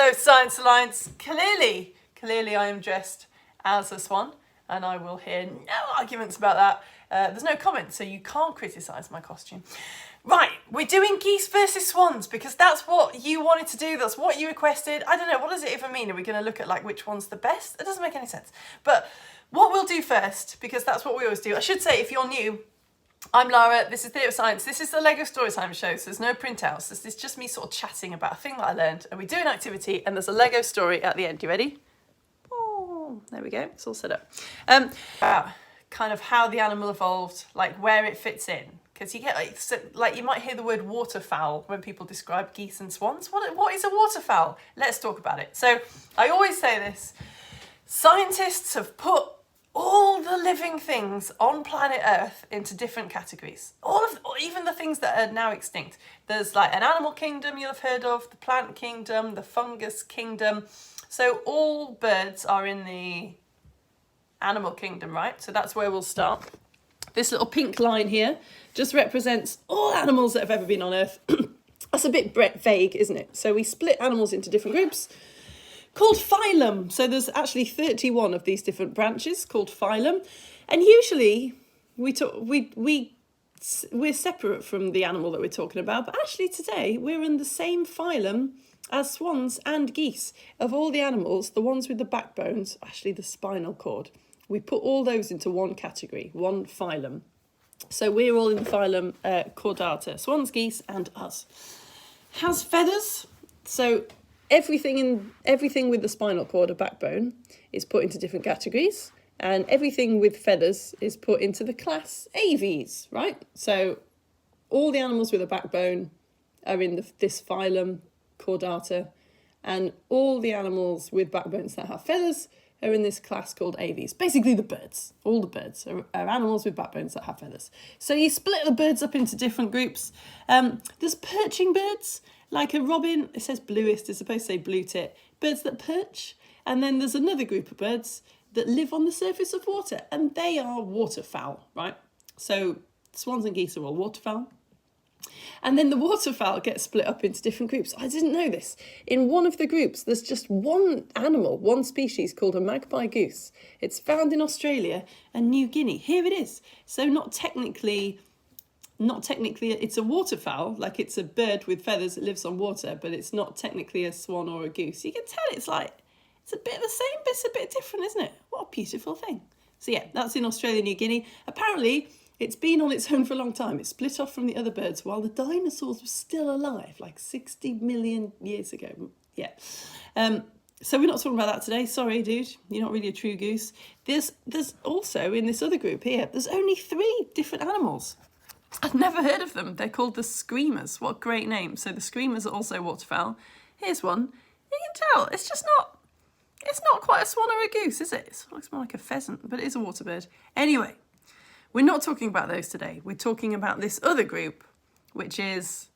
Hello, Science Alliance. Clearly I am dressed as a swan, and I will hear no arguments about that. There's no comments, so you can't criticise my costume. Right, we're doing geese versus swans because that's what you wanted to do. That's what you requested. I don't know, what does it even mean? Are we going to look at like which one's the best? It doesn't make any sense. But what we'll do first, because that's what we always do. I should say, if you're new, I'm Lara, this is Theatre of Science, this is the Lego Storytime show, so there's no printouts, this is just me sort of chatting about a thing that I learned, and we do an activity, and there's a Lego story at the end. You ready? Oh, there we go, it's all set up. About kind of how the animal evolved, like where it fits in, because you get like you might hear the word waterfowl when people describe geese and swans. What is a waterfowl? Let's talk about it. So I always say this, scientists have put all the living things on planet Earth into different categories. Even the things that are now extinct. There's like an animal kingdom you'll have heard of, the plant kingdom, the fungus kingdom. So all birds are in the animal kingdom, right? So that's where we'll start. This little pink line here just represents all animals that have ever been on Earth. That's a bit vague, isn't it? So we split animals into different groups called phylum. So there's actually 31 of these different branches called phylum. And usually we're separate from the animal that we're talking about, but actually today we're in the same phylum as swans and geese. Of all the animals, the ones with the backbones, actually the spinal cord, we put all those into one category, one phylum. So we're all in the phylum Chordata, swans, geese, and us. Has feathers. So everything with the spinal cord or backbone is put into different categories, and everything with feathers is put into the class Aves, right? So all the animals with a backbone are in this phylum Chordata, and all the animals with backbones that have feathers are in this class called Aves. Basically the birds. All the birds are animals with backbones that have feathers. So you split the birds up into different groups. There's perching birds, like a robin. It says bluest, it's supposed to say blue tit. Birds that perch. And then there's another group of birds that live on the surface of water, and they are waterfowl, right? So swans and geese are all waterfowl. And then the waterfowl gets split up into different groups. I didn't know this. In one of the groups, there's just one animal, one species called a magpie goose. It's found in Australia and New Guinea. Here it is. So not technically, it's a waterfowl, like it's a bird with feathers that lives on water, but it's not technically a swan or a goose. You can tell it's a bit the same, but it's a bit different, isn't it? What a beautiful thing. So yeah, that's in Australia, New Guinea. Apparently, it's been on its own for a long time. It split off from the other birds while the dinosaurs were still alive, like 60 million years ago. Yeah. So we're not talking about that today. Sorry, dude. You're not really a true goose. There's also, in this other group here, there's only 3 different animals. I've never heard of them. They're called the screamers. What a great name. So the screamers are also waterfowl. Here's one. You can tell, it's not quite a swan or a goose, is it? It looks more like a pheasant, but it is a water bird. Anyway, we're not talking about those today. We're talking about this other group, which is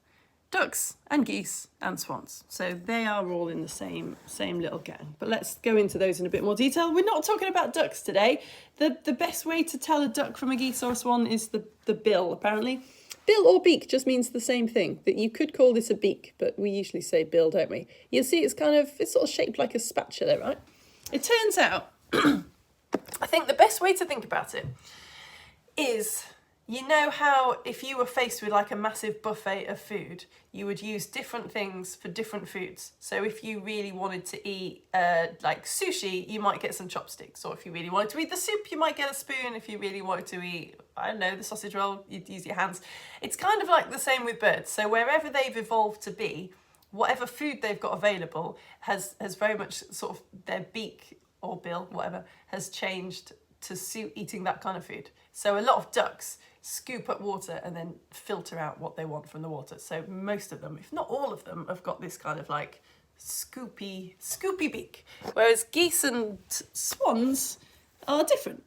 ducks and geese and swans. So they are all in the same little gang. But let's go into those in a bit more detail. We're not talking about ducks today. The best way to tell a duck from a geese or a swan is the bill, apparently. Bill or beak just means the same thing. That you could call this a beak, but we usually say bill, don't we? You'll see it's sort of shaped like a spatula, right? It turns out, I think the best way to think about it is, you know how if you were faced with like a massive buffet of food, you would use different things for different foods. So if you really wanted to eat like sushi, you might get some chopsticks. Or if you really wanted to eat the soup, you might get a spoon. If you really wanted to eat, I don't know, the sausage roll, you'd use your hands. It's kind of like the same with birds. So wherever they've evolved to be, whatever food they've got available has very much sort of their beak or bill, whatever, has changed to suit eating that kind of food. So a lot of ducks scoop up water and then filter out what they want from the water. So most of them, if not all of them, have got this kind of like scoopy beak. Whereas geese and swans are different,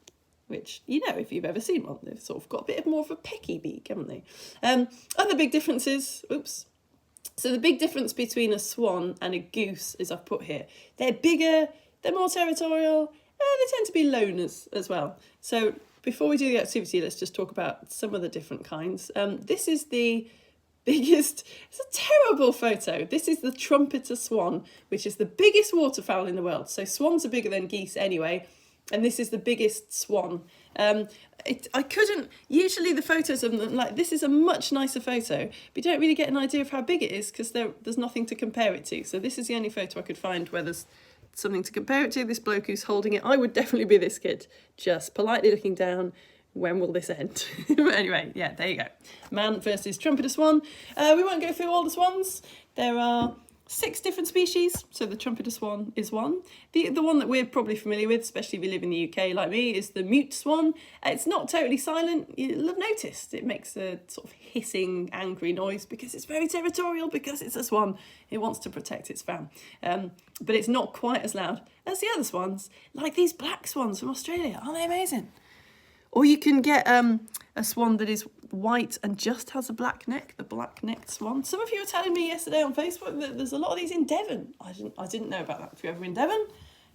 which, you know, if you've ever seen one, they've sort of got a bit more of a pecky beak, haven't they? Other big differences, So the big difference between a swan and a goose is I've put here. They're bigger, they're more territorial, they tend to be loners as well. So before we do the activity, let's just talk about some of the different kinds. This is the biggest, it's a terrible photo. This is the trumpeter swan, which is the biggest waterfowl in the world. So swans are bigger than geese anyway, and this is the biggest swan. I couldn't, usually the photos of them, like this is a much nicer photo, but you don't really get an idea of how big it is because there's nothing to compare it to. So this is the only photo I could find where there's something to compare it to. This bloke who's holding it, I would definitely be this kid, just politely looking down. When will this end? Anyway, yeah, there you go. Man versus trumpeter swan. We won't go through all the swans. There are 6 different species, so the trumpeter swan is one. The one that we're probably familiar with, especially if you live in the UK like me, is the mute swan. It's not totally silent. You'll have noticed it makes a sort of hissing, angry noise because it's very territorial, because it's a swan. It wants to protect its fam. But it's not quite as loud as the other swans, like these black swans from Australia. Aren't they amazing? Or you can get a swan that is white and just has a black neck, the black-necked swan. Some of you were telling me yesterday on Facebook that there's a lot of these in Devon. I didn't know about that. If you're ever in Devon,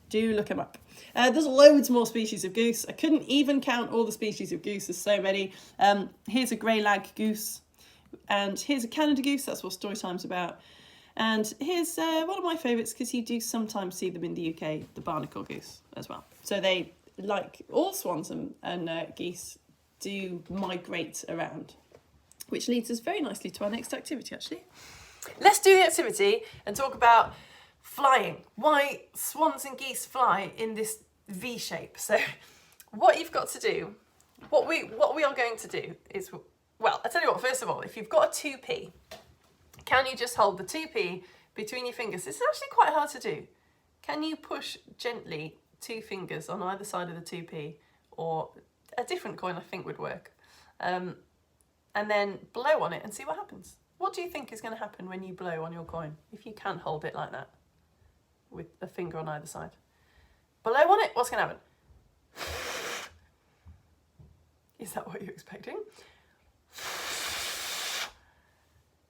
do look them up. There's loads more species of goose. I couldn't even count all the species of goose. There's so many. Here's a grey lag goose, and here's a Canada goose. That's what Storytime's about. And here's one of my favourites, because you do sometimes see them in the UK, the barnacle goose as well. So they, like all swans and geese, do migrate around, which leads us very nicely to our next activity, actually. Let's do the activity and talk about flying, why swans and geese fly in this V shape. So what you've got to do, what we are going to do is, well, I tell you what, first of all, if you've got a 2p, can you just hold the 2p between your fingers? This is actually quite hard to do. Can you push gently 2 fingers on either side of the 2p, or a different coin I think would work, and then blow on it and see what happens. What do you think is going to happen when you blow on your coin if you can't hold it like that with a finger on either side? Blow on it, what's going to happen? Is that what you're expecting?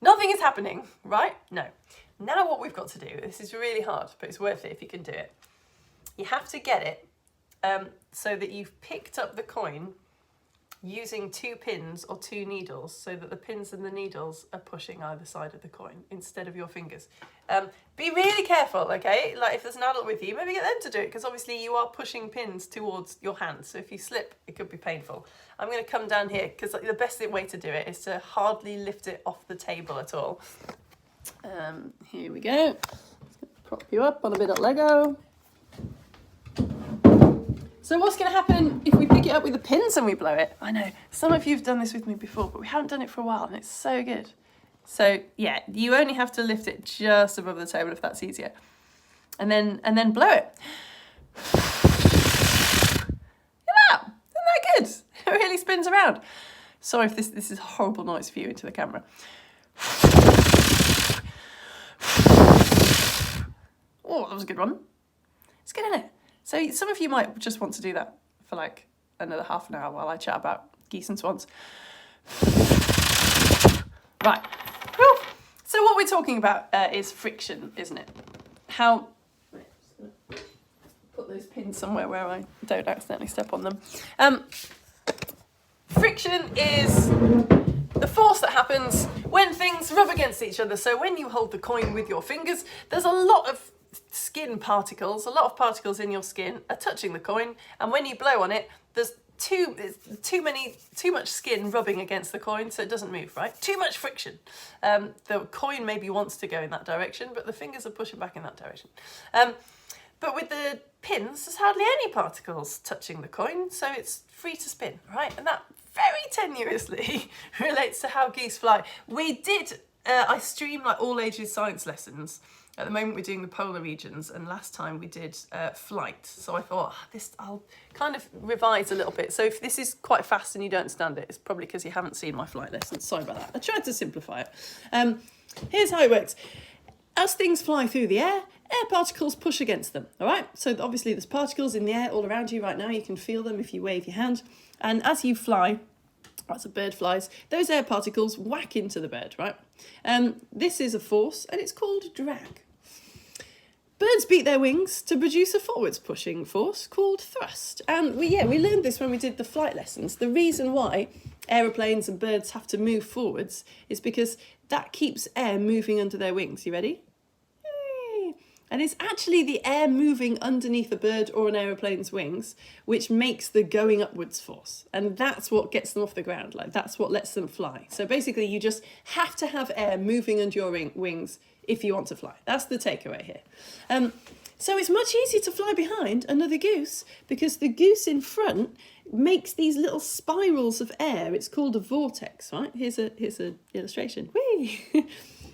Nothing is happening, right? No. Now what we've got to do, this is really hard, but it's worth it if you can do it. You have to get it so that you've picked up the coin using 2 pins or 2 needles, so that the pins and the needles are pushing either side of the coin instead of your fingers. Be really careful, okay? Like if there's an adult with you, maybe get them to do it, because obviously you are pushing pins towards your hand. So if you slip, it could be painful. I'm going to come down here, because the best way to do it is to hardly lift it off the table at all. Here we go. Prop you up on a bit of Lego. So what's going to happen if we pick it up with the pins and we blow it? I know, some of you have done this with me before, but we haven't done it for a while, and it's so good. So yeah, you only have to lift it just above the table if that's easier. And then blow it. Look at that! Isn't that good? It really spins around. Sorry if this is a horrible noise for you into the camera. Oh, that was a good one. It's good, isn't it? So some of you might just want to do that for like another half an hour while I chat about geese and swans. Right. Whew. So what we're talking about is friction, isn't it? How... Put those pins somewhere where I don't accidentally step on them. Friction is the force that happens when things rub against each other. So when you hold the coin with your fingers, there's a lot of skin particles, a lot of particles in your skin are touching the coin, and when you blow on it, there's too much skin rubbing against the coin, so it doesn't move, right? Too much friction. The coin maybe wants to go in that direction, but the fingers are pushing back in that direction. But with the pins, there's hardly any particles touching the coin, so it's free to spin, right? And that very tenuously relates to how geese fly. We did, I stream like all ages science lessons. At the moment we're doing the polar regions, and last time we did flight. So I thought, I'll kind of revise a little bit. So if this is quite fast and you don't understand it, it's probably because you haven't seen my flight lessons. Sorry about that. I tried to simplify it. Here's how it works. As things fly through the air particles push against them, all right? So obviously there's particles in the air all around you right now. You can feel them if you wave your hand. And as you fly, as a bird flies, those air particles whack into the bird, right? This is a force, and it's called drag. Birds birds beat their wings to produce a forwards pushing force called thrust. And we learned this when we did the flight lessons. The reason why aeroplanes and birds have to move forwards is because that keeps air moving under their wings. You ready? Yay. And it's actually the air moving underneath a bird or an aeroplane's wings which makes the going upwards force. And that's what gets them off the ground. Like, that's what lets them fly. So basically you just have to have air moving under your wings if you want to fly. That's the takeaway here. So it's much easier to fly behind another goose because the goose in front makes these little spirals of air. It's called a vortex, right? Here's an illustration. Whee!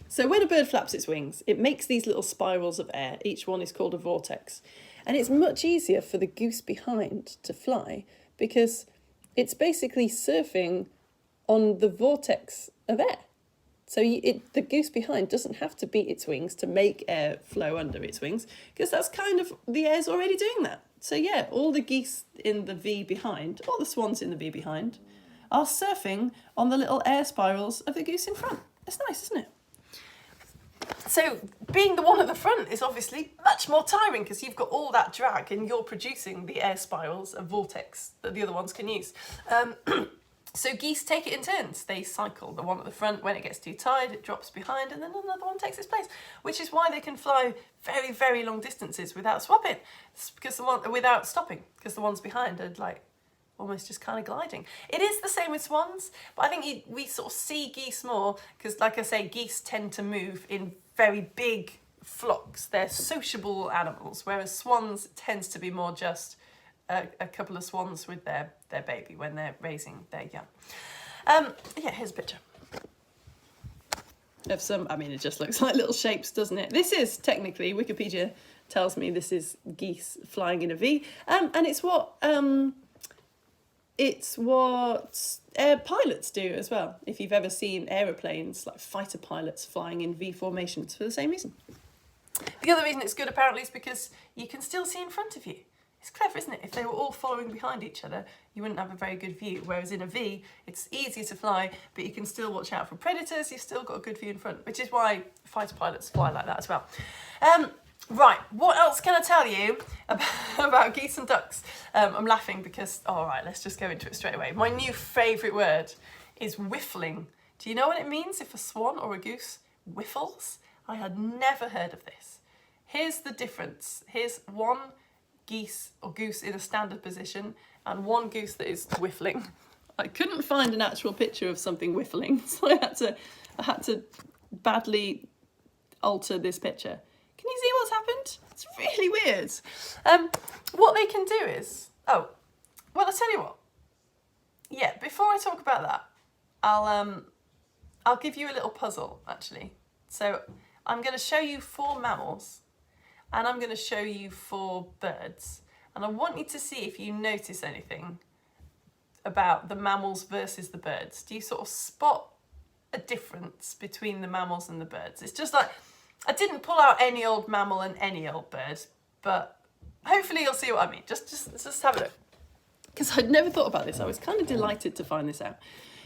So when a bird flaps its wings, it makes these little spirals of air. Each one is called a vortex. And it's much easier for the goose behind to fly because it's basically surfing on the vortex of air. So the goose behind doesn't have to beat its wings to make air flow under its wings because that's kind of, the air's already doing that. So yeah, all the geese in the V behind, all the swans in the V behind, are surfing on the little air spirals of the goose in front. It's nice, isn't it? So being the one at the front is obviously much more tiring because you've got all that drag and you're producing the air spirals, a vortex that the other ones can use. So geese take it in turns. They cycle. The one at the front, when it gets too tired, it drops behind and then another one takes its place, which is why they can fly very, very long distances without swapping, because without stopping, because the ones behind are like almost just kind of gliding. It is the same with swans, but I think we sort of see geese more because, like I say, geese tend to move in very big flocks. They're sociable animals, whereas swans tends to be more just a couple of swans with their baby when they're raising their young. Yeah, here's a picture of some, I mean, it just looks like little shapes, doesn't it? This is technically, Wikipedia tells me this is geese flying in a V, and it's what pilots do as well. If you've ever seen aeroplanes, like fighter pilots flying in V formations for the same reason. The other reason it's good apparently is because you can still see in front of you. It's clever, isn't it? If they were all following behind each other, you wouldn't have a very good view. Whereas in a V, it's easier to fly, but you can still watch out for predators. You've still got a good view in front, which is why fighter pilots fly like that as well. Right, what else can I tell you about geese and ducks? I'm laughing because, all right, let's just go into it straight away. My new favourite word is whiffling. Do you know what it means if a swan or a goose whiffles? I had never heard of this. Here's the difference. Here's one geese or goose in a standard position and one goose that is whiffling. I couldn't find an actual picture of something whiffling, so I had to badly alter this picture. Can you see what's happened? It's really weird. What they can do is, well, I'll tell you what. Yeah, before I talk about that, I'll give you a little puzzle actually. So I'm going to show you 4 mammals and I'm going to show you 4 birds. And I want you to see if you notice anything about the mammals versus the birds. Do you sort of spot a difference between the mammals and the birds? It's just like, I didn't pull out any old mammal and any old bird, but hopefully you'll see what I mean. Just have a look. Because I'd never thought about this. I was kind of delighted to find this out.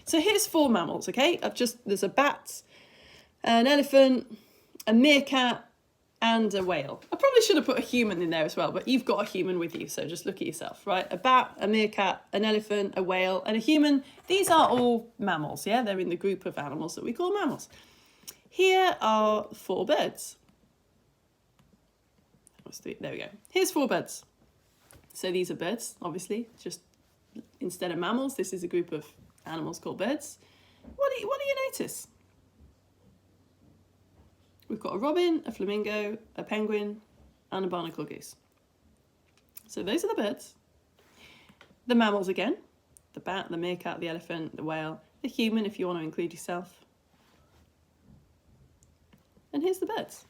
So here's 4 mammals, okay? There's a bat, an elephant, a meerkat, and a whale. I probably should have put a human in there as well, but you've got a human with you, so just look at yourself, right? A bat, a meerkat, an elephant, a whale, and a human. These are all mammals, yeah? They're in the group of animals that we call mammals. Here are 4 birds. There we go. Here's 4 birds. So these are birds, obviously. Just instead of mammals, this is a group of animals called birds. What do you notice? We've got a robin, a flamingo, a penguin, and a barnacle goose. So those are the birds. The mammals again. The bat, the meerkat, the elephant, the whale, the human if you want to include yourself. And here's the birds.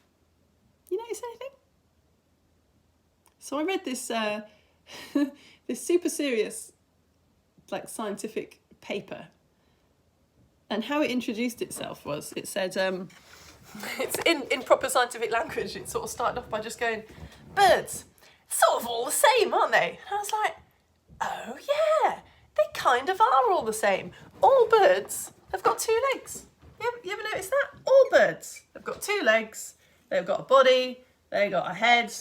You notice anything? So I read this this super serious, like, scientific paper, and how it introduced itself was, it said, it's in proper scientific language, it sort of started off by just going, birds, sort of all the same, aren't they? And I was like, oh yeah, they kind of are all the same. All birds have got 2 legs. You ever noticed that? All birds have got 2 legs, they've got a body, they've got a head,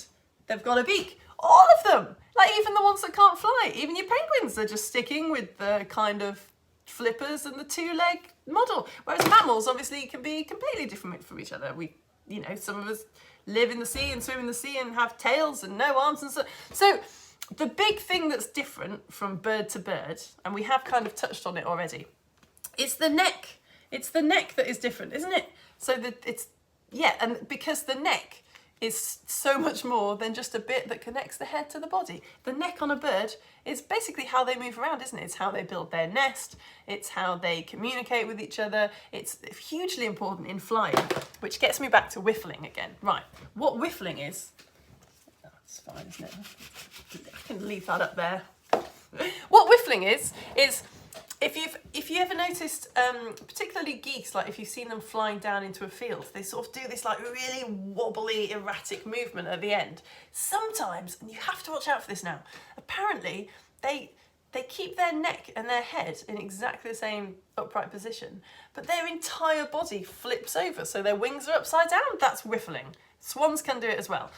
they've got a beak. All of them, like even the ones that can't fly, even your penguins, they're just sticking with the kind of flippers and the two-leg model. Whereas mammals obviously can be completely different from each other. We, you know, some of us live in the sea and swim in the sea and have tails and no arms and so. So the big thing that's different from bird to bird, and we have kind of touched on it already, it's the neck. It's the neck that is different, isn't it? So that it's, yeah, and because the neck is so much more than just a bit that connects the head to the body. The neck on a bird is basically how they move around, isn't it? It's how they build their nest. It's how they communicate with each other. It's hugely important in flying, which gets me back to whiffling again. Right, what whiffling is, that's fine, isn't it? I can leave that up there. What whiffling is if you ever noticed, particularly geese, like if you've seen them flying down into a field, they sort of do this like really wobbly, erratic movement at the end. Sometimes, and you have to watch out for this now, apparently they keep their neck and their head in exactly the same upright position, but their entire body flips over, so their wings are upside down. That's whiffling. Swans can do it as well.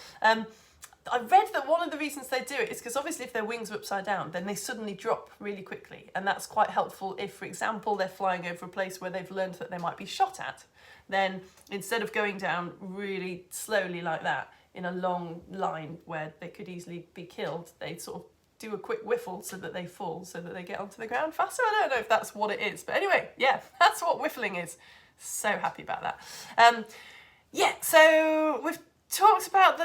I read that one of the reasons they do it is because obviously if their wings are upside down, then they suddenly drop really quickly. And that's quite helpful if, for example, they're flying over a place where they've learned that they might be shot at. Then instead of going down really slowly like that in a long line where they could easily be killed, they sort of do a quick whiffle so that they fall, so that they get onto the ground faster. I don't know if that's what it is. But anyway, yeah, that's what whiffling is. So happy about that. Yeah, so we've talked about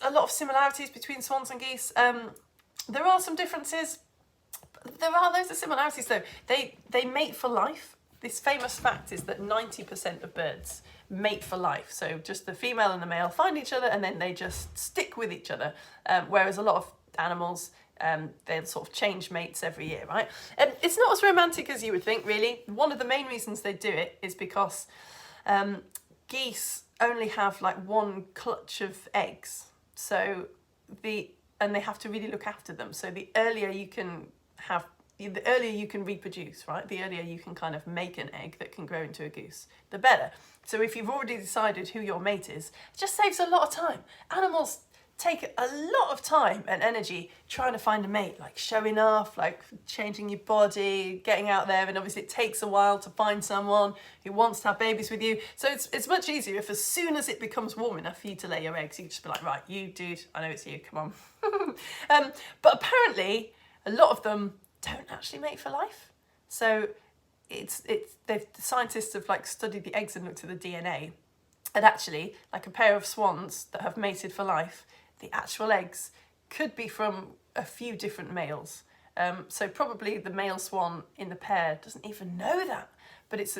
a lot of similarities between swans and geese. There are some differences. There are loads of similarities though. They mate for life. This famous fact is that 90% of birds mate for life. So just the female and the male find each other and then they just stick with each other. Whereas a lot of animals, they'll sort of change mates every year, right? And it's not as romantic as you would think, really. One of the main reasons they do it is because geese only have like one clutch of eggs. So and they have to really look after them. So the earlier you can reproduce, right? The earlier you can kind of make an egg that can grow into a goose, the better. So if you've already decided who your mate is, it just saves a lot of time. Animals take a lot of time and energy trying to find a mate, like showing off, like changing your body, getting out there, and obviously it takes a while to find someone who wants to have babies with you. So it's much easier if as soon as it becomes warm enough for you to lay your eggs, you just be like, right, you dude, I know it's you, come on. But apparently a lot of them don't actually mate for life. So the scientists have like studied the eggs and looked at the DNA, and actually like a pair of swans that have mated for life, the actual eggs could be from a few different males. So probably the male swan in the pair doesn't even know that. But it's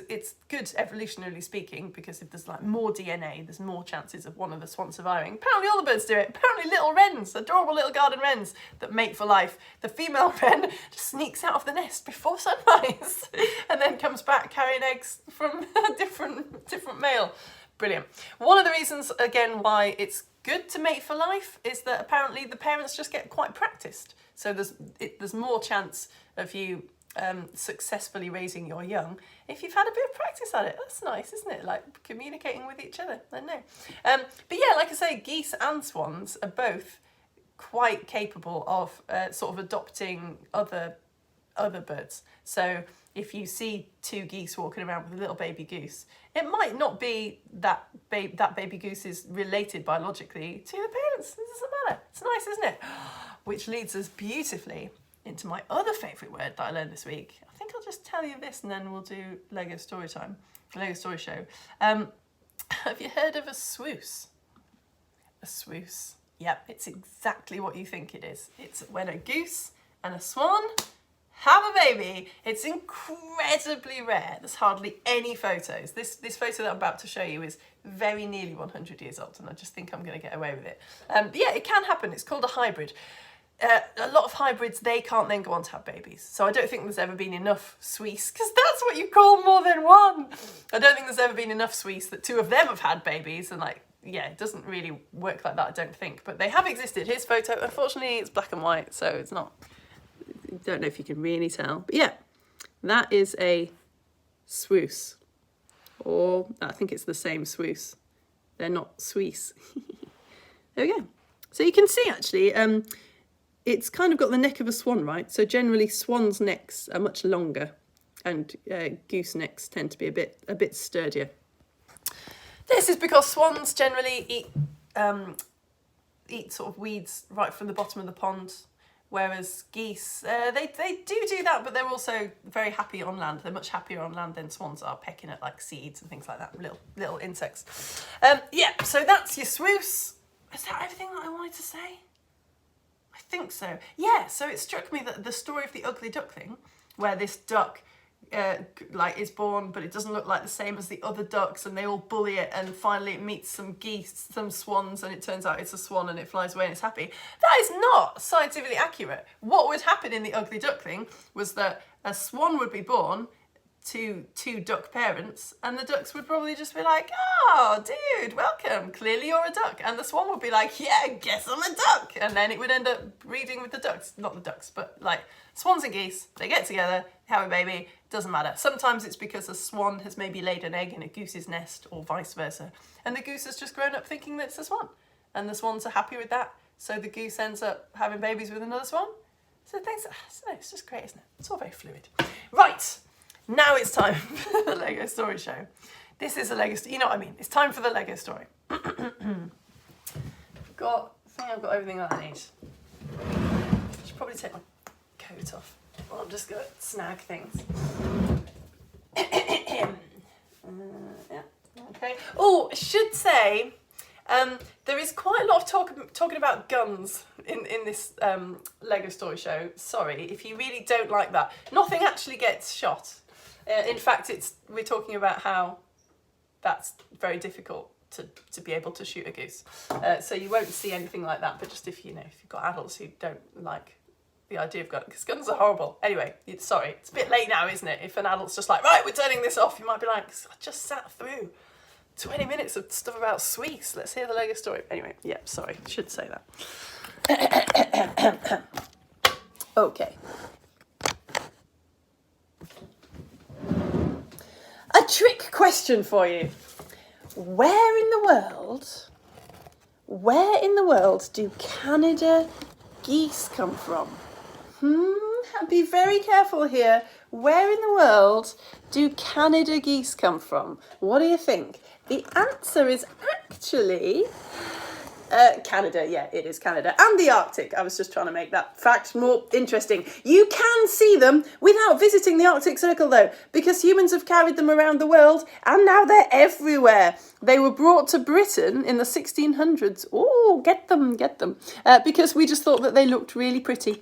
good evolutionarily speaking, because if there's like more DNA, there's more chances of one of the swans surviving. Apparently all the birds do it. Apparently little wrens, adorable little garden wrens that mate for life. The female wren just sneaks out of the nest before sunrise and then comes back carrying eggs from a different male. Brilliant. One of the reasons, again, why it's good to mate for life is that apparently the parents just get quite practiced. So there's more chance of you successfully raising your young if you've had a bit of practice at it. That's nice, isn't it? Like communicating with each other. I know. But yeah, like I say, geese and swans are both quite capable of sort of adopting other birds. So if you see two geese walking around with a little baby goose, it might not be that baby goose is related biologically to the parents. It doesn't matter. It's nice, isn't it? Which leads us beautifully into my other favourite word that I learned this week. I think I'll just tell you this and then we'll do Lego story time, Lego story show. Have you heard of a swoosh? A swoosh. Yep, it's exactly what you think it is. It's when a goose and a swan have a baby. It's incredibly rare. There's hardly any photos. This photo that I'm about to show you is very nearly 100 years old, and I just think I'm going to get away with it. But yeah, it can happen. It's called a hybrid. A lot of hybrids, they can't then go on to have babies. So I don't think there's ever been enough swoosh, because that's what you call more than one. I don't think there's ever been enough swoosh that two of them have had babies, and like, yeah, it doesn't really work like that, I don't think. But they have existed. Here's a photo. Unfortunately, it's black and white, so it's not... Don't know if you can really tell, but yeah, that is a swoosh, or I think it's the same swoosh. They're not Swiss. There we go. So you can see actually, it's kind of got the neck of a swan, right? So generally swans' necks are much longer, and goose necks tend to be a bit sturdier. This is because swans generally eat sort of weeds right from the bottom of the pond, whereas geese, they do that, but they're also very happy on land. They're much happier on land than swans are, pecking at like seeds and things like that, little insects. Yeah, so that's your swoosh. Is that everything that I wanted to say? I think so. Yeah, so it struck me that the story of the ugly duckling, where this duck is born, but it doesn't look like the same as the other ducks, and they all bully it, and finally it meets some geese, some swans, and it turns out it's a swan and it flies away and it's happy. That is not scientifically accurate. What would happen in the ugly duckling was that a swan would be born to two duck parents, and the ducks would probably just be like, oh dude, welcome, clearly you're a duck, and the swan would be like, yeah, guess I'm a duck, and then it would end up breeding with the ducks, not the ducks, but like swans and geese, they get together, have a baby, doesn't matter. Sometimes it's because a swan has maybe laid an egg in a goose's nest, or vice versa, and the goose has just grown up thinking that it's a swan, and the swans are happy with that, so the goose ends up having babies with another swan. So things, it's just great, isn't it? It's all very fluid. Right. Now it's time for the Lego story show. This is a Lego story, you know what I mean? It's time for the Lego story. I think I've got everything that I need. I should probably take my coat off. Well, I'm just going to snag things. Yeah, okay. Oh, I should say, there is quite a lot of talking about guns in this Lego story show. Sorry, if you really don't like that. Nothing actually gets shot. In fact, we're talking about how that's very difficult to be able to shoot a goose. So you won't see anything like that, but just if you've got adults who don't like the idea of guns, because guns are horrible. Anyway, sorry, it's a bit late now, isn't it? If an adult's just like, right, we're turning this off, you might be like, I just sat through 20 minutes of stuff about Swiss. Let's hear the Lego story. Anyway, yeah, sorry, should say that. Okay. A trick question for you. Where in the world do Canada geese come from? Be very careful here. Where in the world do Canada geese come from? What do you think? The answer is actually Canada. Yeah, it is Canada. And the Arctic. I was just trying to make that fact more interesting. You can see them without visiting the Arctic Circle, though, because humans have carried them around the world, and now they're everywhere. They were brought to Britain in the 1600s. Oh, get them. Because we just thought that they looked really pretty.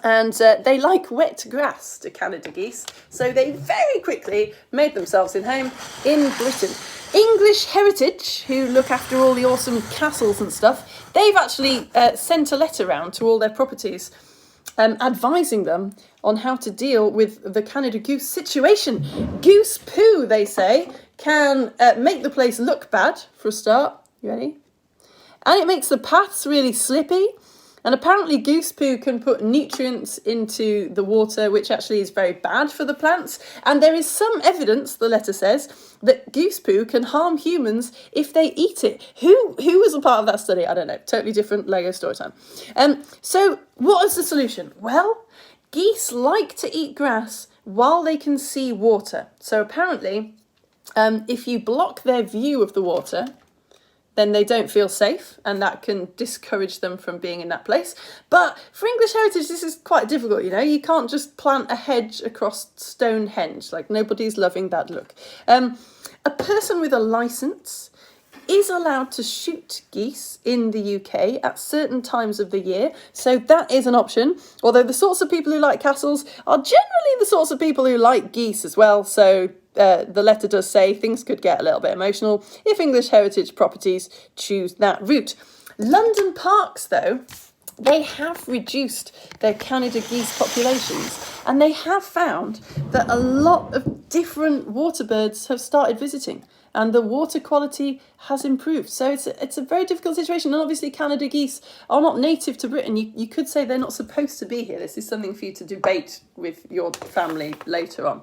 And they like wet grass, to Canada geese, so they very quickly made themselves at home in Britain. English Heritage, who look after all the awesome castles and stuff, they've actually sent a letter round to all their properties advising them on how to deal with the Canada goose situation. Goose poo, they say, can make the place look bad, for a start. You ready? And it makes the paths really slippy. And apparently goose poo can put nutrients into the water, which actually is very bad for the plants. And there is some evidence, the letter says, that goose poo can harm humans if they eat it. Who was a part of that study? I don't know. Totally different Lego story time. So what is the solution? Well, geese like to eat grass while they can see water. So apparently, if you block their view of the water, then they don't feel safe, and that can discourage them from being in that place. But for English Heritage, this is quite difficult, You can't just plant a hedge across Stonehenge. Like, nobody's loving that look. A person with a licence is allowed to shoot geese in the UK at certain times of the year, so that is an option. Although the sorts of people who like castles are generally the sorts of people who like geese as well, so the letter does say things could get a little bit emotional if English Heritage properties choose that route. London parks, though, they have reduced their Canada geese populations, and they have found that a lot of different water birds have started visiting, and the water quality has improved. So it's a very difficult situation, and obviously Canada geese are not native to Britain. You could say they're not supposed to be here. This is something for you to debate with your family later on.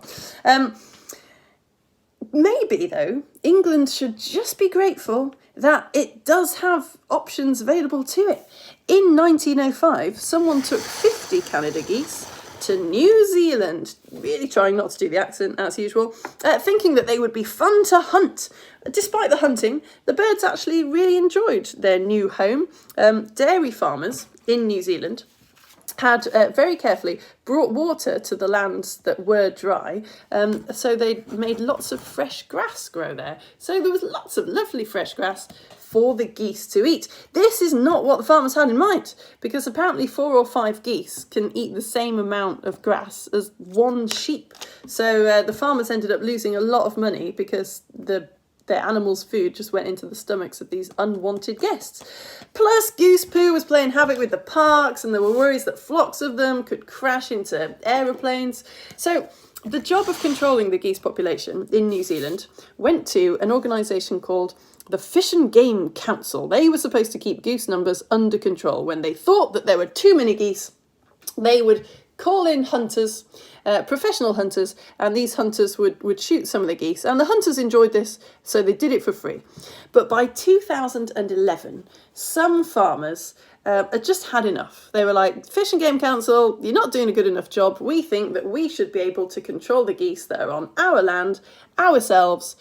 Maybe, though, England should just be grateful that it does have options available to it. In 1905, someone took 50 Canada geese to New Zealand, really trying not to do the accent as usual, thinking that they would be fun to hunt. Despite the hunting, the birds actually really enjoyed their new home. Dairy farmers in New Zealand had very carefully brought water to the lands that were dry, so they made lots of fresh grass grow there. So there was lots of lovely fresh grass for the geese to eat. This is not what the farmers had in mind, because apparently 4 or 5 geese can eat the same amount of grass as 1 sheep. So the farmers ended up losing a lot of money because their animals' food just went into the stomachs of these unwanted guests. Plus, goose poo was playing havoc with the parks, and there were worries that flocks of them could crash into aeroplanes. So the job of controlling the geese population in New Zealand went to an organisation called the Fish and Game Council. They were supposed to keep goose numbers under control. When they thought that there were too many geese, they would call in hunters, professional hunters, and these hunters would shoot some of the geese. And the hunters enjoyed this, so they did it for free. But by 2011, some farmers had just had enough. They were like, Fish and Game Council, you're not doing a good enough job. We think that we should be able to control the geese that are on our land ourselves.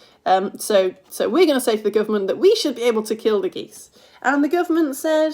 So we're going to say to the government that we should be able to kill the geese. And the government said,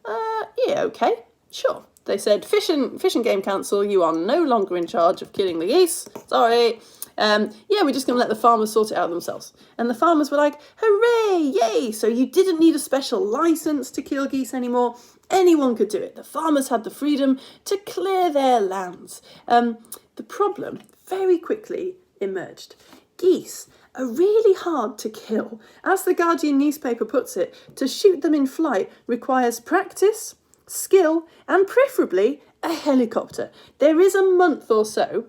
yeah, okay, sure. They said, Fish and Game Council, you are no longer in charge of killing the geese. Sorry. Yeah, we're just going to let the farmers sort it out themselves. And the farmers were like, hooray, yay. So you didn't need a special license to kill geese anymore. Anyone could do it. The farmers had the freedom to clear their lands. The problem very quickly emerged. Geese are really hard to kill. As the Guardian newspaper puts it, to shoot them in flight requires practice, skill, and preferably a helicopter. There is a month or so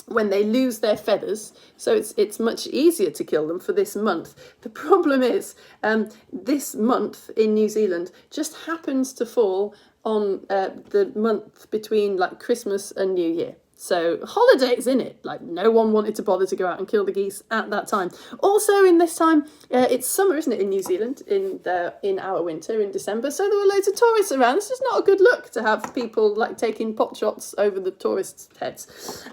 when they lose their feathers, so it's much easier to kill them for this month. The problem is this month in New Zealand just happens to fall on the month between like Christmas and New Year. So holidays in it, like no one wanted to bother to go out and kill the geese at that time. Also in this time, it's summer, isn't it, in New Zealand, in our winter, in December, so there were loads of tourists around. It's just not a good look to have people like taking pot shots over the tourists' heads.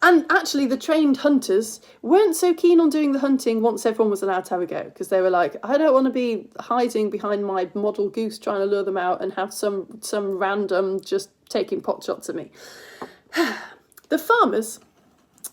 And actually the trained hunters weren't so keen on doing the hunting once everyone was allowed to have a go, because they were like, I don't want to be hiding behind my model goose trying to lure them out and have some random just taking pot shots at me. The farmers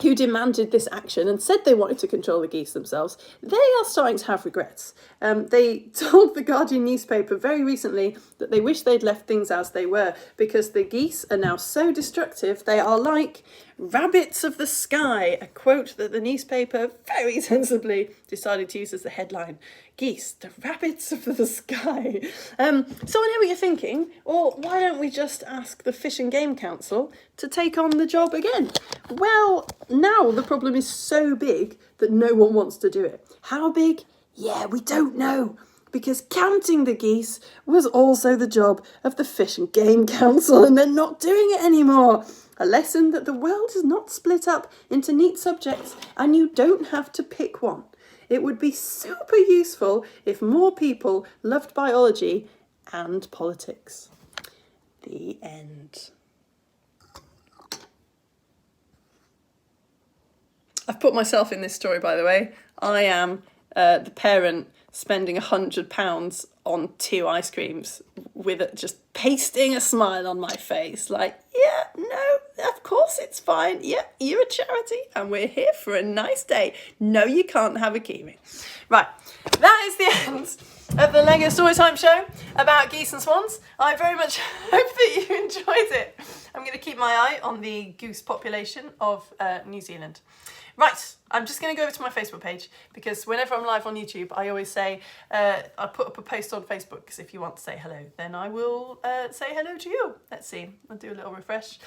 who demanded this action and said they wanted to control the geese themselves, they are starting to have regrets. They told the Guardian newspaper very recently that they wish they'd left things as they were, because the geese are now so destructive, they are like rabbits of the sky, a quote that the newspaper very sensibly decided to use as the headline. Geese, the rabbits of the sky. So I know what you're thinking, or why don't we just ask the Fish and Game Council to take on the job again? Well, now the problem is so big that no one wants to do it. How big? Yeah, we don't know, because counting the geese was also the job of the Fish and Game Council, and they're not doing it anymore. A lesson that the world is not split up into neat subjects, and you don't have to pick one. It would be super useful if more people loved biology and politics. The end. I've put myself in this story, by the way. I am the parent spending £100 on 2 ice creams with just pasting a smile on my face. Like, yeah, no, of course it's fine. Yeah, you're a charity and we're here for a nice day. No, you can't have a kiwi. Right, that is the end of the Lego Storytime show about geese and swans. I very much hope that you enjoyed it. I'm going to keep my eye on the goose population of New Zealand. Right, I'm just going to go over to my Facebook page, because whenever I'm live on YouTube, I always say, I put up a post on Facebook, because if you want to say hello, then I will say hello to you. Let's see, I'll do a little refresh.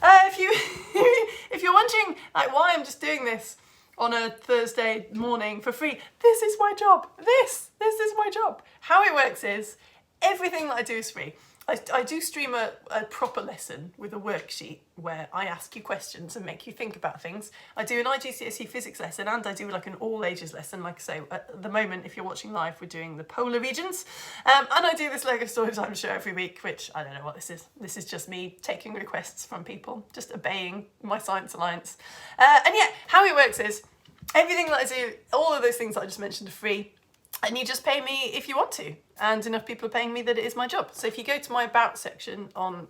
If you're wondering like why I'm just doing this on a Thursday morning for free, this is my job. This is my job. How it works is, everything that I do is free. I do stream a proper lesson with a worksheet where I ask you questions and make you think about things. I do an IGCSE physics lesson and I do like an all ages lesson. Like I say, at the moment, if you're watching live, we're doing the polar regions. And I do this Lego Storytime show every week, which I don't know what this is. This is just me taking requests from people, just obeying my Science Alliance. And yeah, how it works is everything that I do, all of those things that I just mentioned are free. And you just pay me if you want to, and enough people are paying me that it is my job. So if you go to my About section on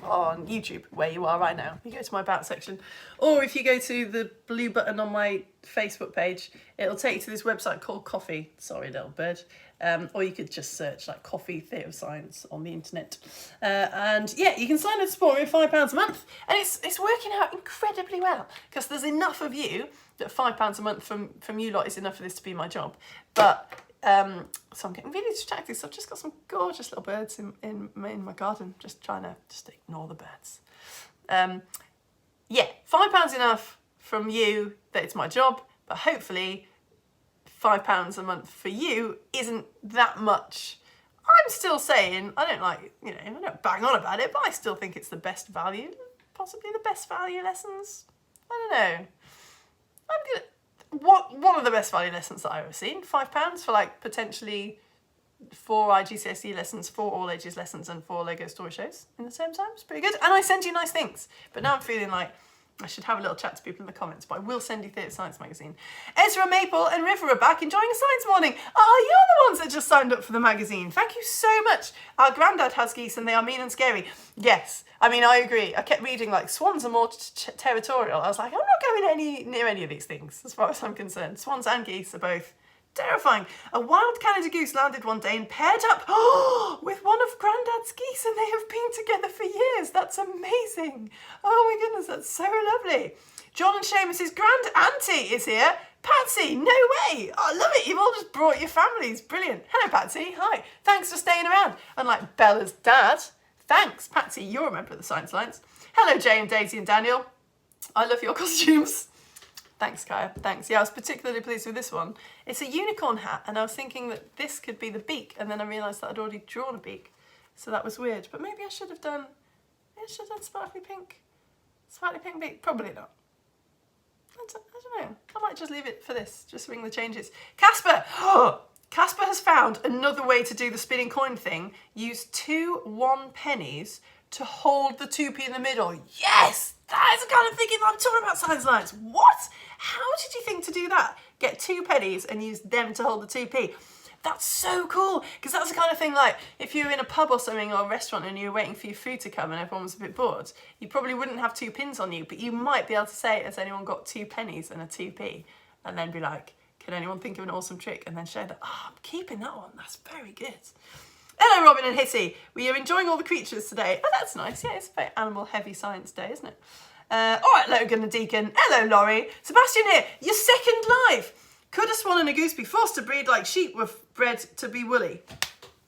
YouTube, where you are right now, you go to my About section, or if you go to the blue button on my Facebook page, it'll take you to this website called Coffee. Sorry, little bird. Or you could just search like Coffee Theatre of Science on the internet. And yeah, you can sign up to support me at £5 a month. And it's working out incredibly well, because there's enough of you that £5 a month from you lot is enough for this to be my job. But so I'm getting really distracted. So I've just got some gorgeous little birds in my garden, just trying to just ignore the birds. Yeah, £5 enough from you that it's my job, but hopefully £5 a month for you isn't that much. I'm still saying, I don't bang on about it, but I still think it's the best value, possibly the best value lessons. I don't know. One of the best value lessons that I've ever seen, £5 for like potentially 4 IGCSE lessons, 4 all ages lessons and 4 Lego story shows in the same time. It's pretty good. And I send you nice things. But now I'm feeling like I should have a little chat to people in the comments, but I will send you Theatre Science magazine. Ezra, Maple and River are back enjoying a science morning. Oh, you're the ones that just signed up for the magazine. Thank you so much. Our granddad has geese and they are mean and scary. Yes, I mean, I agree. I kept reading like swans are more territorial. I was like, I'm not going near any of these things as far as I'm concerned. Swans and geese are both terrifying. A wild Canada goose landed one day and paired up with one of Grandad's geese, and they have been together for years. That's amazing. Oh my goodness, that's so lovely. John and Seamus's grand auntie is here. Patsy, no way. Oh, I love it. You've all just brought your families. Brilliant. Hello, Patsy. Hi. Thanks for staying around. Unlike Bella's dad. Thanks, Patsy. You're a member of the Science Alliance. Hello, Jay and Daisy and Daniel. I love your costumes. Thanks, Kaya. Thanks. Yeah, I was particularly pleased with this one. It's a unicorn hat, and I was thinking that this could be the beak, and then I realised that I'd already drawn a beak, so that was weird. But maybe I should have done sparkly pink beak. Probably not. I don't know. I might just leave it for this. Just ring the changes. Casper! Casper has found another way to do the spinning coin thing. Use 2 1-pennies to hold the 2p in the middle. Yes! That is the kind of thinking I'm talking about, Science Alliance. What? How did you think to do that? Get 2 pennies and use them to hold the 2p. That's so cool, because that's the kind of thing like if you're in a pub or something or a restaurant and you're waiting for your food to come and everyone was a bit bored, you probably wouldn't have 2 pins on you, but you might be able to say, has anyone got 2 pennies and a 2p? And then be like, can anyone think of an awesome trick? And then share that, I'm keeping that one. That's very good. Hello, Robin and Hitty. We are enjoying all the creatures today. Oh, that's nice. Yeah, it's a very animal-heavy science day, isn't it? All right, Logan and Deacon. Hello, Laurie. Sebastian here. Your second live. Could a swan and a goose be forced to breed like sheep were bred to be woolly?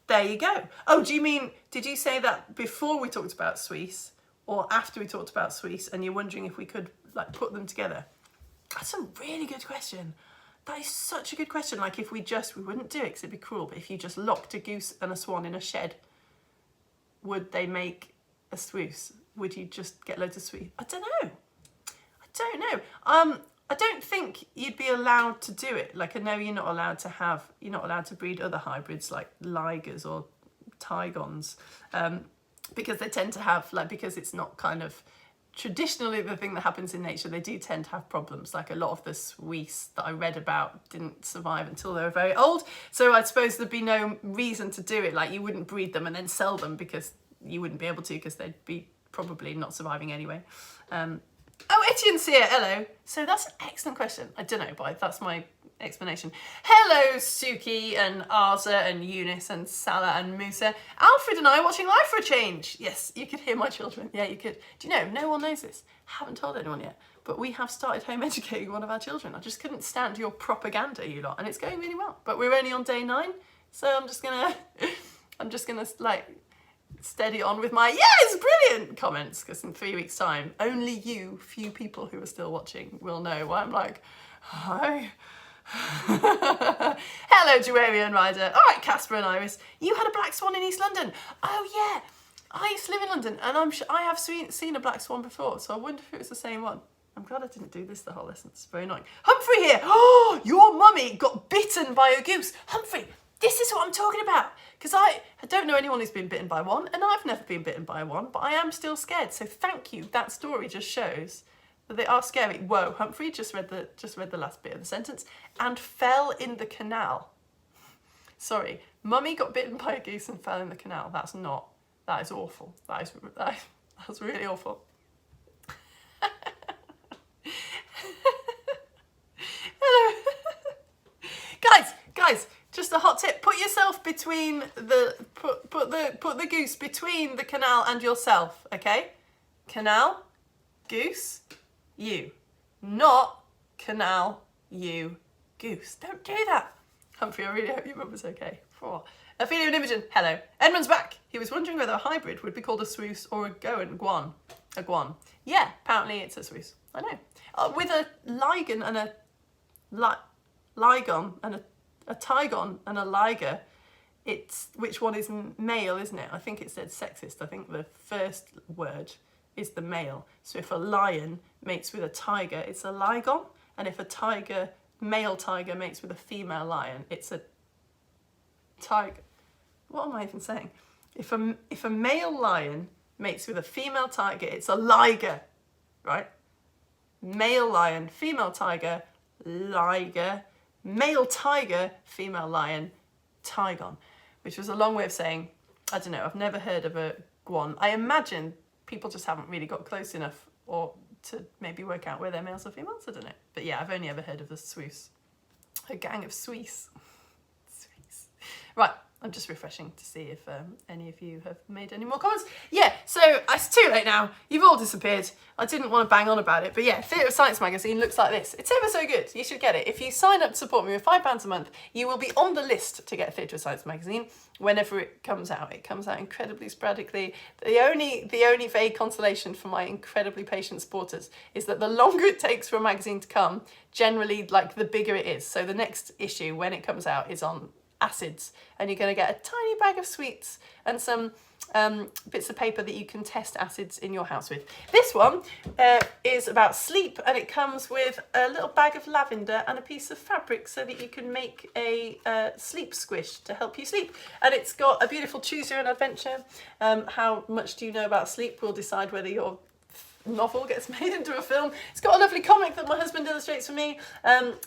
There you go. Oh, do you mean, did you say that before we talked about Swiss or after we talked about Swiss, and you're wondering if we could like put them together? That's a really good question. That is such a good question. Like if we wouldn't do it because it'd be cruel, but if you just locked a goose and a swan in a shed, would they make a Swiss? Would you just get loads of Swiss? I don't know. I don't think you'd be allowed to do it. Like I know you're not allowed to breed other hybrids like ligers or tigons, because they tend to have because it's not kind of traditionally the thing that happens in nature. They do tend to have problems. Like a lot of the Swiss that I read about didn't survive until they were very old. So I suppose there'd be no reason to do it. Like you wouldn't breed them and then sell them because you wouldn't be able to because they'd be probably not surviving anyway. Oh, Etienne's here. Hello. So that's an excellent question. I don't know, but that's my explanation. Hello, Suki and Arza and Eunice and Salah and Musa. Alfred and I are watching live for a change. Yes, you could hear my children. Yeah, you could. Do you know, no one knows this. Haven't told anyone yet. But we have started home educating one of our children. I just couldn't stand your propaganda, you lot. And it's going really well. But we're only on day 9. So I'm just gonna like steady on with my yes, brilliant comments, because in 3 weeks' time, only you few people who are still watching will know why I'm like, hi, Hello, Joaria and Ryder. All right, Casper and Iris. You had a black swan in East London. Oh, yeah. I used to live in London, and I have seen a black swan before, so I wonder if it was the same one. I'm glad I didn't do this the whole lesson. It's very annoying. Humphrey here. Oh, your mummy got bitten by a goose. Humphrey, this is what I'm talking about. Because I don't know anyone who's been bitten by one, and I've never been bitten by one, but I am still scared. So thank you. That story just shows that they are scary. Whoa, Humphrey just read the last bit of the sentence. And fell in the canal. Sorry, mummy got bitten by a goose and fell in the canal. That is awful. That's really awful. Hello. Guys, just a hot tip. Put yourself between put the goose between the canal and yourself, okay? Canal, goose, you. Not canal, you, goose. Don't do that. Humphrey, I really hope your mum was okay. Oh. Ophelia and Imogen, hello. Edmund's back. He was wondering whether a hybrid would be called a swoosh or a guan. A guan. Yeah, apparently it's a swoosh. I know. With a ligon and a ligon and a tigon and a liger, it's which one is male, isn't it? I think it said sexist. I think the first word is the male. So if a lion mates with a tiger, it's a ligon, and if a male tiger mates with a female lion, it's a tiger. What am I even saying? If a male lion mates with a female tiger, it's a liger, right? Male lion, female tiger, liger. Male tiger, female lion, tigon, which was a long way of saying, I don't know, I've never heard of a guan. I imagine people just haven't really got close enough or to maybe work out where they're males or females, I don't know. But yeah, I've only ever heard of the swoosh. A gang of swoosh. Right, I'm just refreshing to see if any of you have made any more comments. Yeah, so it's too late now. You've all disappeared. I didn't want to bang on about it, but yeah, Theatre of Science magazine looks like this. It's ever so good. You should get it. If you sign up to support me with £5 a month, you will be on the list to get Theatre of Science magazine whenever it comes out. It comes out incredibly sporadically. The only vague consolation for my incredibly patient supporters is that the longer it takes for a magazine to come, generally, like, the bigger it is. So the next issue, when it comes out, is on acids, and you're going to get a tiny bag of sweets and some bits of paper that you can test acids in your house with. This one is about sleep, and it comes with a little bag of lavender and a piece of fabric so that you can make a sleep squish to help you sleep. And it's got a beautiful choose your own adventure. How much do you know about sleep will decide whether your novel gets made into a film. It's got a lovely comic that my husband illustrates for me.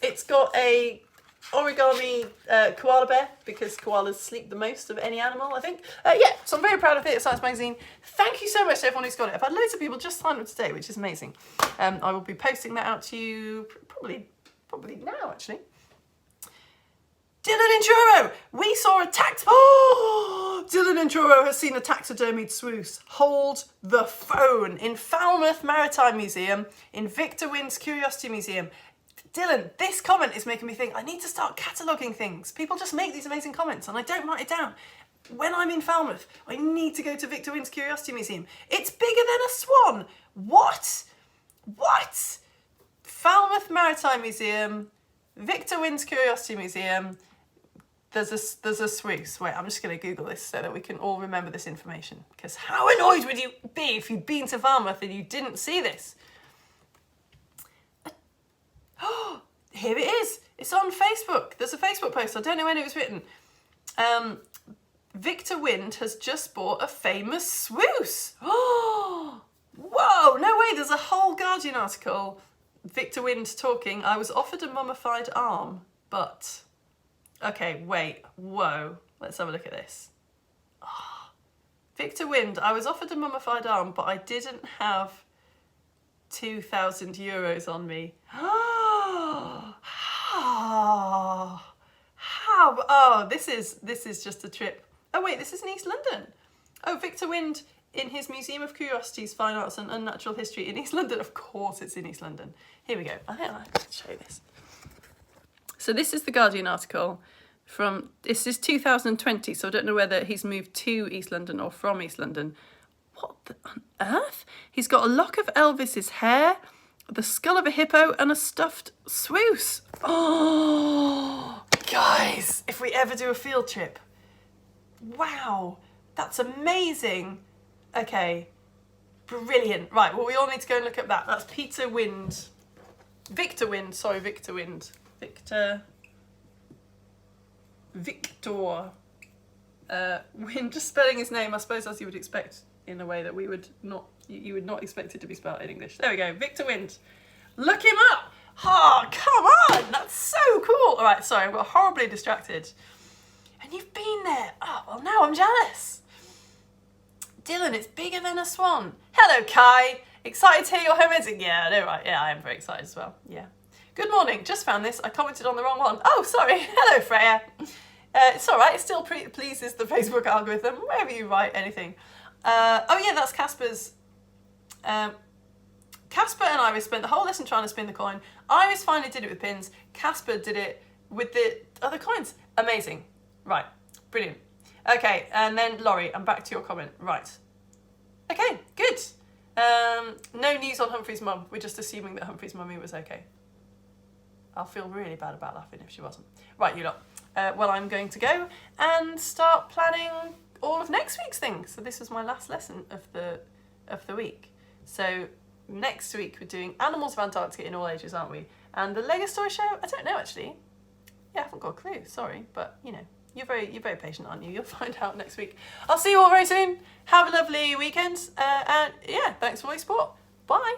It's got a origami koala bear, because koalas sleep the most of any animal, I think. Yeah, so I'm very proud of Theatre Science magazine. Thank you so much to everyone who's got it. I've had loads of people just sign up today, which is amazing. I will be posting that out to you probably now, actually. Dylan in Truro, we saw a Oh, Dylan in Truro has seen a taxidermied swoosh. Hold the phone in Falmouth Maritime Museum, in Victor Wynn's Curiosity Museum. Dylan, this comment is making me think I need to start cataloguing things. People just make these amazing comments and I don't write it down. When I'm in Falmouth, I need to go to Victor Wynn's Curiosity Museum. It's bigger than a swan. What? What? Falmouth Maritime Museum, Victor Wynn's Curiosity Museum. There's a swoosh. Wait, I'm just going to Google this so that we can all remember this information. Because how annoyed would you be if you'd been to Falmouth and you didn't see this? Here it is. It's on Facebook. There's a Facebook post. I don't know when it was written. Victor Wynn has just bought a famous swoosh. Oh, whoa, no way. There's a whole Guardian article. Victor Wynn's talking. I was offered a mummified arm, but... Okay, wait. Whoa. Let's have a look at this. Oh. Victor Wynn, I was offered a mummified arm, but I didn't have 2,000 euros on me. How? Oh, this is just a trip. Oh wait, this is in East London. Oh, Victor Wynd in his Museum of Curiosities, Fine Arts and Unnatural History in East London. Of course it's in East London. Here we go. I think I can show you this. So this is the Guardian article this is 2020, so I don't know whether he's moved to East London or from East London. What on earth? He's got a lock of Elvis's hair. the skull of a hippo and a stuffed swoose. Oh, guys, if we ever do a field trip. Wow, that's amazing. Okay, brilliant. Right, well, we all need to go and look at that. That's Peter Wind. Victor Wind, sorry, Victor Wind. Victor Wind, just spelling his name, I suppose, as you would expect, in a way that we would not, you would not expect it to be spelled in English. There we go, Victor Wind. Look him up. Oh, come on, that's so cool. All right, sorry, I got horribly distracted. And you've been there. Oh, well, now I'm jealous. Dylan, it's bigger than a swan. Hello, Kai. Excited to hear your home editing? Yeah, I know, right? Yeah, I am very excited as well. Yeah. Good morning. Just found this. I commented on the wrong one. Oh, sorry. Hello, Freya. It's all right. It still pleases the Facebook algorithm wherever you write anything. Oh, yeah, that's Casper's. Casper and Iris spent the whole lesson trying to spin the coin. Iris finally did it with pins. Casper did it with the other coins. Amazing. Right. Brilliant. Okay, and then Laurie, I'm back to your comment. Right. Okay, good. No news on Humphrey's mum. We're just assuming that Humphrey's mummy was okay. I'll feel really bad about laughing if she wasn't. Right, you lot. Well, I'm going to go and start planning all of next week's things. So this was my last lesson of the week. So next week we're doing Animals of Antarctica in all ages, aren't we? And the Lego Story Show, I don't know actually. Yeah, I haven't got a clue. Sorry, but you know. You're very patient, aren't you? You'll find out next week. I'll see you all very soon. Have a lovely weekend. And yeah, thanks for all your support. Bye.